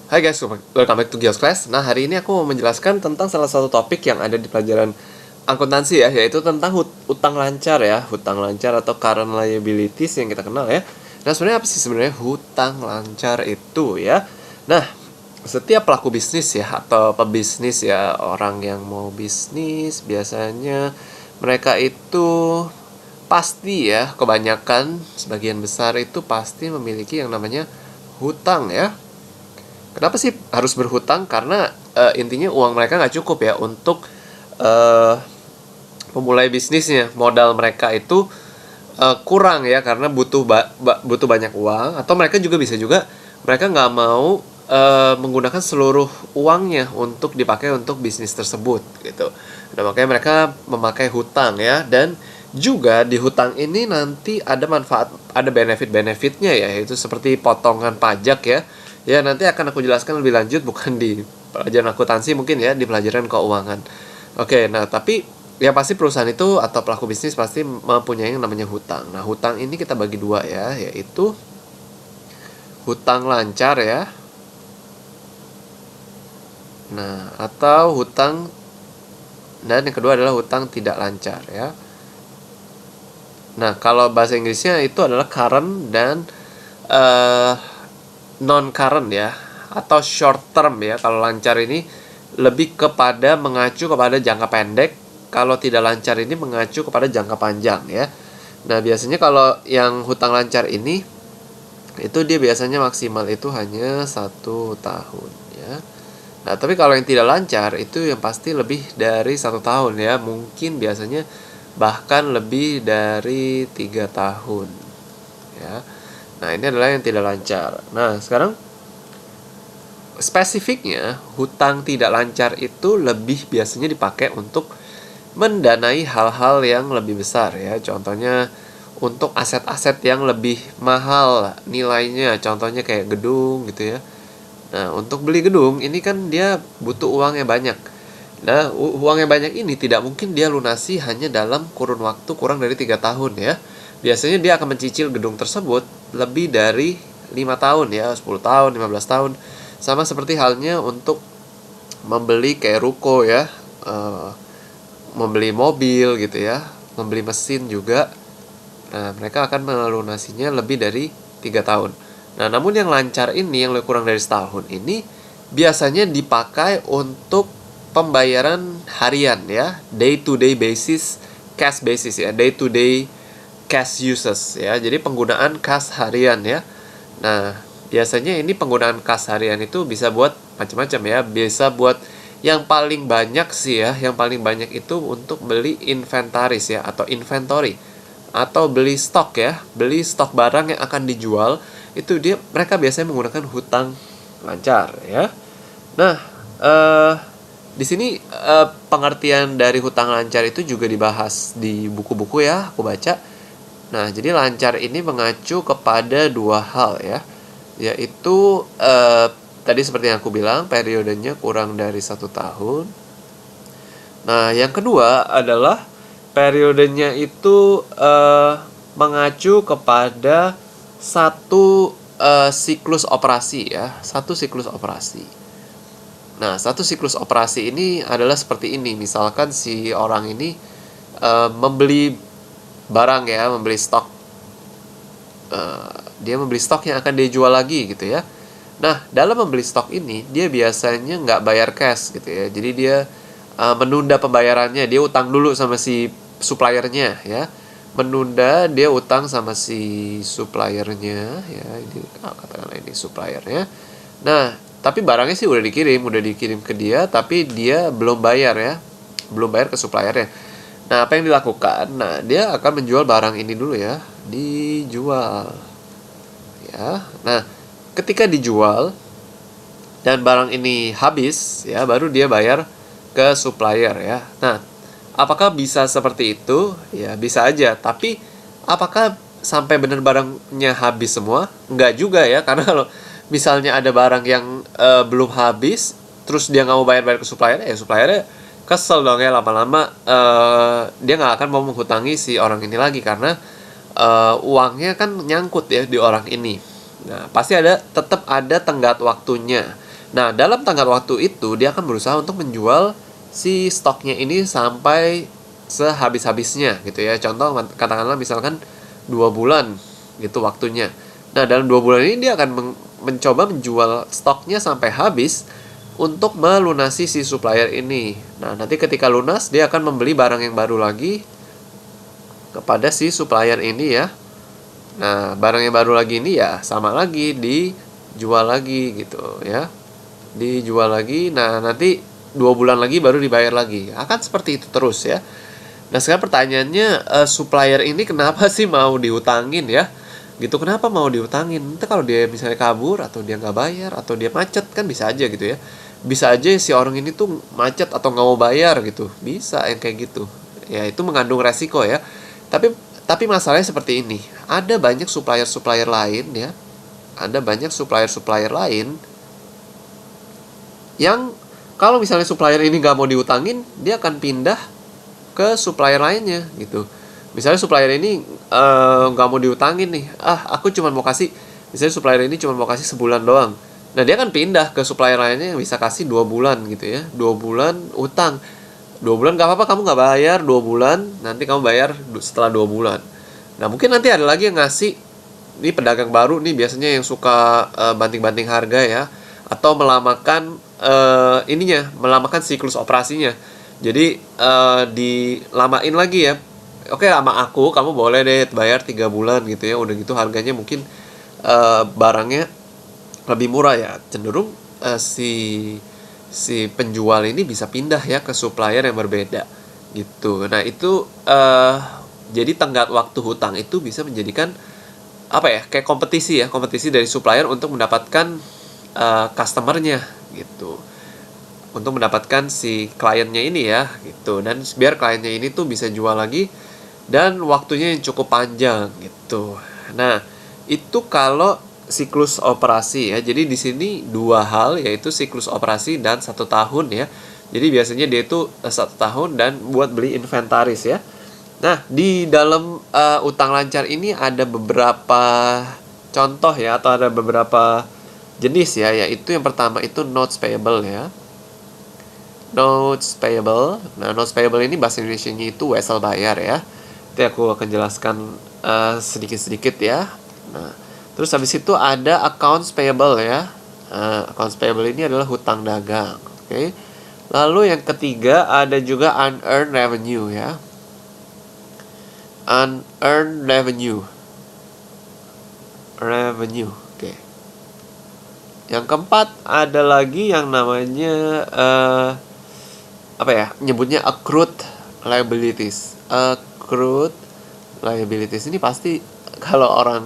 Hai guys, welcome back to Gios Class. Nah, hari ini aku mau menjelaskan tentang salah satu topik yang ada di pelajaran akuntansi ya, yaitu tentang hutang lancar ya, hutang lancar atau current liabilities yang kita kenal ya. Nah, sebenarnya apa sih sebenarnya hutang lancar itu ya? Nah, setiap pelaku bisnis ya atau pebisnis ya, orang yang mau bisnis biasanya mereka itu pasti ya, kebanyakan sebagian besar itu pasti memiliki yang namanya hutang ya. Kenapa sih harus berhutang? Karena intinya uang mereka nggak cukup ya untuk uh, memulai bisnisnya. Modal mereka itu kurang ya, karena butuh banyak uang. Atau mereka juga bisa juga mereka nggak mau menggunakan seluruh uangnya untuk dipakai untuk bisnis tersebut gitu. Nah, makanya mereka memakai hutang ya. Dan juga di hutang ini nanti ada manfaat, ada benefit-benefitnya ya, yaitu seperti potongan pajak ya. Ya, nanti akan aku jelaskan lebih lanjut, bukan di pelajaran akuntansi, mungkin ya di pelajaran keuangan. Oke, nah tapi ya pasti perusahaan itu atau pelaku bisnis pasti mempunyai yang namanya hutang. Nah, hutang ini kita bagi dua ya, yaitu hutang lancar ya. Nah, atau hutang, dan yang kedua adalah hutang tidak lancar ya. Nah, kalau bahasa Inggrisnya itu adalah current dan non-current ya, atau short term ya. Kalau lancar ini lebih kepada mengacu kepada jangka pendek, kalau tidak lancar ini mengacu kepada jangka panjang ya. Nah, biasanya kalau yang hutang lancar ini itu dia biasanya maksimal itu hanya 1 tahun ya. Nah, tapi kalau yang tidak lancar itu yang pasti lebih dari 1 tahun ya, mungkin biasanya bahkan lebih dari 3 tahun ya. Nah, ini adalah yang tidak lancar. Nah, sekarang spesifiknya hutang tidak lancar itu lebih biasanya dipakai untuk mendanai hal-hal yang lebih besar ya. Contohnya untuk aset-aset yang lebih mahal nilainya, contohnya kayak gedung gitu ya. Nah, untuk beli gedung ini kan dia butuh uang yang banyak. Nah, uang yang banyak ini tidak mungkin dia lunasi hanya dalam kurun waktu kurang dari 3 tahun ya. Biasanya dia akan mencicil gedung tersebut lebih dari 5 tahun ya, 10 tahun, 15 tahun. Sama seperti halnya untuk membeli kayak ruko ya, membeli mobil gitu ya, membeli mesin juga. Nah, mereka akan melunasinya lebih dari 3 tahun. Nah, namun yang lancar ini, yang lebih kurang dari setahun ini, biasanya dipakai untuk pembayaran harian ya, day to day basis, cash basis ya, day to day cash uses ya. Jadi penggunaan kas harian ya. Nah, biasanya ini penggunaan kas harian itu bisa buat macam-macam ya. Bisa buat yang paling banyak sih ya, yang paling banyak itu untuk beli inventaris ya, atau inventory, atau beli stok ya, beli stok barang yang akan dijual. Itu mereka biasanya menggunakan hutang lancar ya. Nah, di sini pengertian dari hutang lancar itu juga dibahas di buku-buku ya, aku baca. Nah, jadi lancar ini mengacu kepada dua hal ya, yaitu tadi seperti yang aku bilang, periodenya kurang dari 1 tahun. Nah, yang kedua adalah periodenya itu mengacu kepada satu siklus operasi ya, satu siklus operasi. Nah, satu siklus operasi ini adalah seperti ini. Misalkan si orang ini membeli barang ya, membeli stok. Dia membeli stok yang akan dia jual lagi gitu ya. Nah, dalam membeli stok ini, dia biasanya nggak bayar cash gitu ya. Jadi dia menunda pembayarannya. Dia utang dulu sama si suppliernya ya. Menunda, dia utang sama si suppliernya ya. Ini katakanlah ini suppliernya. Nah, tapi barangnya sih udah dikirim ke dia, tapi dia belum bayar ya, belum bayar ke suppliernya. Nah, apa yang dilakukan? Nah, dia akan menjual barang ini dulu ya, dijual ya. Nah, ketika dijual dan barang ini habis ya, baru dia bayar ke supplier ya. Nah, apakah bisa seperti itu? Ya, bisa aja. Tapi apakah sampai benar barangnya habis semua? Enggak juga ya, karena kalau misalnya ada barang yang belum habis, terus dia nggak mau bayar ke supplier, ya suppliernya kesel dong ya, lama-lama dia nggak akan mau menghutangi si orang ini lagi, karena uangnya kan nyangkut ya di orang ini. Nah, pasti tetap ada tenggat waktunya. Nah, dalam tenggat waktu itu dia akan berusaha untuk menjual si stoknya ini sampai sehabis-habisnya gitu ya. Contoh katakanlah misalkan 2 bulan gitu waktunya. Nah, dalam 2 bulan ini dia akan mencoba menjual stoknya sampai habis untuk melunasi si supplier ini. Nah, nanti ketika lunas dia akan membeli barang yang baru lagi kepada si supplier ini ya. Nah, barang yang baru lagi ini ya sama lagi dijual lagi gitu ya. Dijual lagi. Nah, nanti 2 bulan lagi baru dibayar lagi. Akan seperti itu terus ya. Nah, sekarang pertanyaannya, supplier ini kenapa sih mau diutangin ya? Gitu, kenapa mau diutangin? Nanti kalau dia misalnya kabur, atau dia nggak bayar, atau dia macet, kan bisa aja gitu ya. Bisa aja si orang ini tuh macet atau nggak mau bayar gitu. Bisa yang kayak gitu. Ya, itu mengandung resiko ya. Tapi masalahnya seperti ini. Ada banyak supplier-supplier lain ya. Ada banyak supplier-supplier lain yang kalau misalnya supplier ini nggak mau diutangin, dia akan pindah ke supplier lainnya gitu. Misalnya supplier ini nggak mau diutangin nih, aku cuma mau kasih, misalnya supplier ini cuma mau kasih sebulan doang. Nah, dia akan pindah ke supplier lainnya yang bisa kasih 2 bulan gitu ya. 2 bulan utang. 2 bulan nggak apa-apa kamu nggak bayar 2 bulan, nanti kamu bayar setelah 2 bulan. Nah, mungkin nanti ada lagi yang ngasih, ini pedagang baru nih biasanya yang suka banting-banting harga ya, atau melamakan melamakan siklus operasinya. Jadi dilamain lagi ya. Oke, sama aku kamu boleh deh bayar 3 bulan gitu ya. Udah gitu harganya mungkin barangnya lebih murah ya. Cenderung si penjual ini bisa pindah ya ke supplier yang berbeda gitu. Nah, itu jadi tenggat waktu hutang itu bisa menjadikan apa ya? Kayak kompetisi ya, kompetisi dari supplier untuk mendapatkan customernya gitu, untuk mendapatkan si kliennya ini ya gitu, dan biar kliennya ini tuh bisa jual lagi dan waktunya yang cukup panjang gitu. Nah, itu kalau siklus operasi ya. Jadi di sini 2 hal, yaitu siklus operasi dan 1 tahun ya. Jadi biasanya dia itu 1 tahun dan buat beli inventaris ya. Nah, di dalam utang lancar ini ada beberapa contoh ya, atau ada beberapa jenis ya, yaitu yang pertama itu notes payable ya. Notes payable. Nah, notes payable ini bahasa Indonesianya itu wesel bayar ya. Nanti aku akan jelaskan sedikit-sedikit ya. Nah, terus habis itu ada accounts payable ya. Accounts payable ini adalah hutang dagang. Oke. Lalu yang ketiga ada juga unearned revenue ya. Unearned revenue. Oke. Yang keempat ada lagi yang namanya apa ya? Nyebutnya accrued liabilities. Accrued liabilities ini pasti kalau orang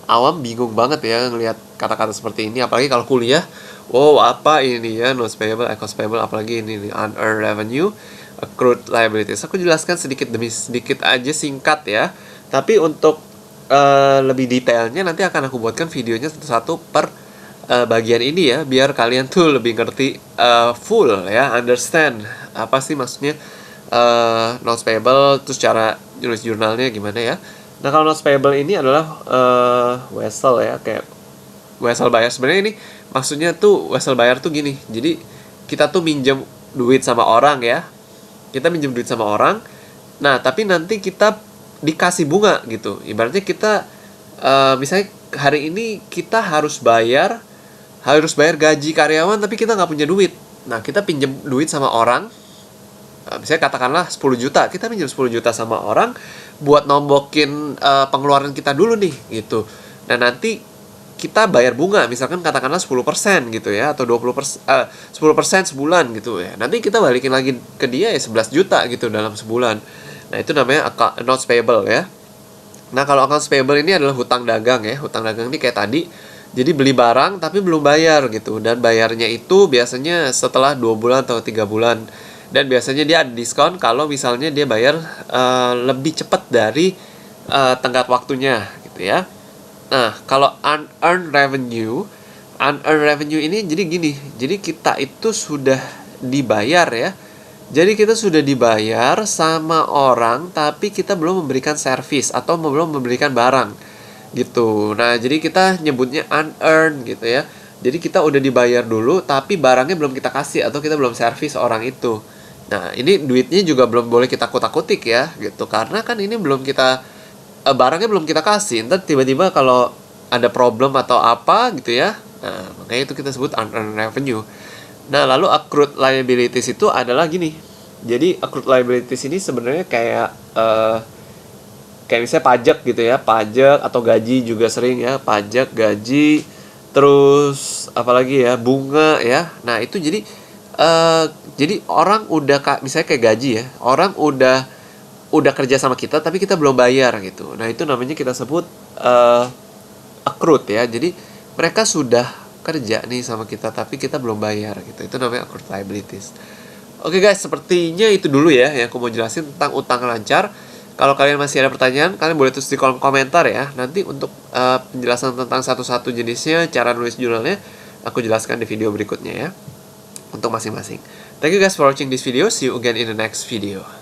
awam bingung banget ya ngelihat kata-kata seperti ini, apalagi kalau kuliah. Wow, apa ini ya? Notes payable, accounts payable, apalagi ini unearned revenue, accrued liabilities. Aku jelaskan sedikit demi sedikit aja, singkat ya. Tapi untuk lebih detailnya nanti akan aku buatkan videonya satu-satu per bagian ini ya, biar kalian tuh lebih ngerti full ya, understand apa sih maksudnya notes payable, terus cara nulis jurnalnya gimana ya. Nah, kalau notes payable ini adalah wesel ya, kayak wesel bayar. Sebenarnya ini maksudnya tuh wesel bayar tuh gini. Jadi kita tuh minjem duit sama orang ya. Kita minjem duit sama orang. Nah, tapi nanti kita dikasih bunga gitu. Ibaratnya kita misalnya hari ini kita harus bayar gaji karyawan, tapi kita nggak punya duit. Nah, kita pinjam duit sama orang. Misalnya katakanlah 10 juta. Kita pinjam 10 juta sama orang buat nombokin pengeluaran kita dulu nih gitu. Nah, nanti kita bayar bunga, misalkan katakanlah 10% gitu ya, atau 10% sebulan gitu ya. Nanti kita balikin lagi ke dia ya 11 juta gitu dalam sebulan. Nah, itu namanya accounts payable ya. Nah, kalau accounts payable ini adalah hutang dagang ya. Hutang dagang ini kayak tadi. Jadi beli barang tapi belum bayar gitu. Dan bayarnya itu biasanya setelah 2 bulan atau 3 bulan. Dan biasanya dia ada diskon kalau misalnya dia bayar lebih cepat dari tenggat waktunya gitu ya. Nah, kalau unearned revenue ini jadi gini. Jadi kita itu sudah dibayar ya. Jadi kita sudah dibayar sama orang tapi kita belum memberikan servis atau belum memberikan barang gitu. Nah, jadi kita nyebutnya unearned gitu ya. Jadi kita udah dibayar dulu, tapi barangnya belum kita kasih atau kita belum servis orang itu. Nah, ini duitnya juga belum boleh kita kutak-kutik ya, gitu. Karena kan ini belum kita, barangnya belum kita kasih. Ntar tiba-tiba kalau ada problem atau apa gitu ya. Nah, makanya itu kita sebut unearned revenue. Nah, lalu accrued liabilities itu adalah gini. Jadi accrued liabilities ini sebenarnya kayak misalnya pajak gitu ya, pajak atau gaji juga sering ya, pajak, gaji, terus apalagi ya, bunga ya. Nah itu jadi orang udah misalnya kayak gaji ya, orang udah kerja sama kita tapi kita belum bayar gitu. Nah itu namanya kita sebut accrued ya. Jadi mereka sudah kerja nih sama kita tapi kita belum bayar gitu. Itu namanya accrued liabilities. Oke guys, sepertinya itu dulu ya yang aku mau jelasin tentang utang lancar. Kalau kalian masih ada pertanyaan, kalian boleh tulis di kolom komentar ya. Nanti untuk penjelasan tentang satu-satu jenisnya, cara nulis jurnalnya, aku jelaskan di video berikutnya ya. Untuk masing-masing. Thank you guys for watching this video. See you again in the next video.